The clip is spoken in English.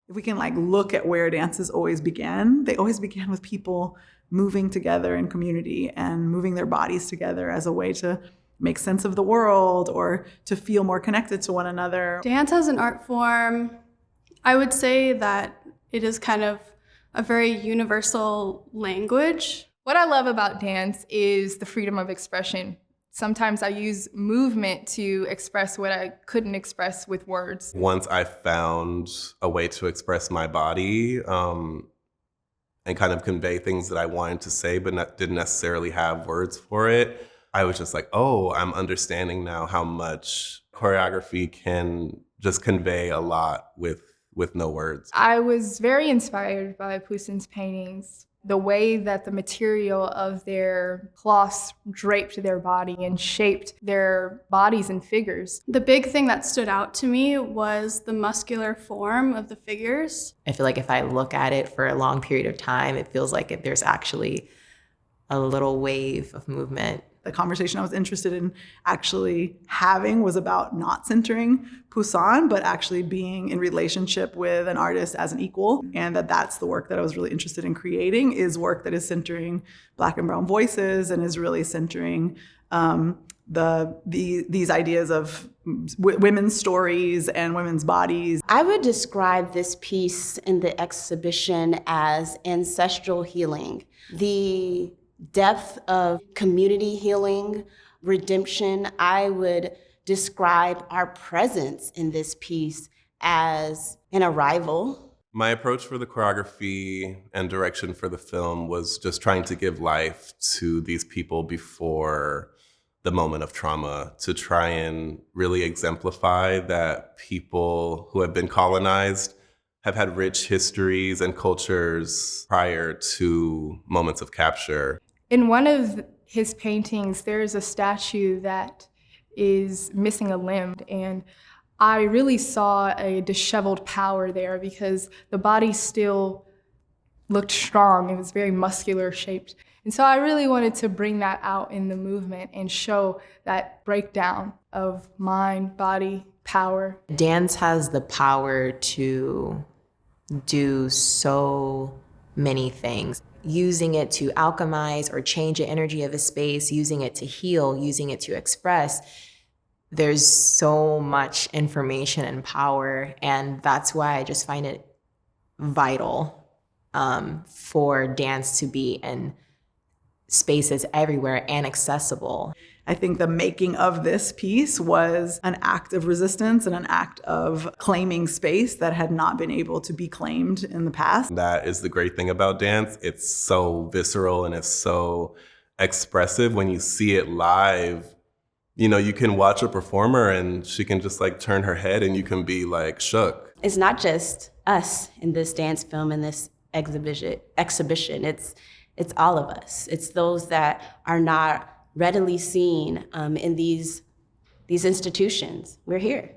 if we can like look at where dances always began, they always began with people moving together in community and moving their bodies together as a way to make sense of the world or to feel more connected to one another. Dance as an art form, I would say that it is kind of a very universal language. What I love about dance is the freedom of expression. Sometimes I use movement to express what I couldn't express with words. Once I found a way to express my body and kind of convey things that I wanted to say but didn't necessarily have words for it, I was just like, oh, I'm understanding now how much choreography can just convey a lot with no words. I was very inspired by Poussin's paintings. The way that the material of their cloths draped their body and shaped their bodies and figures. The big thing that stood out to me was the muscular form of the figures. I feel like if I look at it for a long period of time, it feels like there's actually a little wave of movement. The conversation I was interested in actually having was about not centering Poussin, but actually being in relationship with an artist as an equal. And that's the work that I was really interested in creating, is work that is centering Black and brown voices and is really centering these ideas of women's stories and women's bodies. I would describe this piece in the exhibition as ancestral healing. The depth of community healing, redemption. I would describe our presence in this piece as an arrival. My approach for the choreography and direction for the film was just trying to give life to these people before the moment of trauma, to try and really exemplify that people who have been colonized have had rich histories and cultures prior to moments of capture. In one of his paintings, there is a statue that is missing a limb, and I really saw a disheveled power there because the body still looked strong. It was very muscular shaped. And so I really wanted to bring that out in the movement and show that breakdown of mind, body, power. Dance has the power to do so many things. Using it to alchemize or change the energy of a space, using it to heal, using it to express. There's so much information and power, and that's why I just find it vital for dance to be in spaces everywhere and accessible. I think the making of this piece was an act of resistance and an act of claiming space that had not been able to be claimed in the past. That is the great thing about dance. It's so visceral and it's so expressive. When you see it live, you know, you can watch a performer and she can just like turn her head and you can be like shook. It's not just us in this dance film, in this exhibition. It's all of us. It's those that are not readily seen in these institutions. We're here.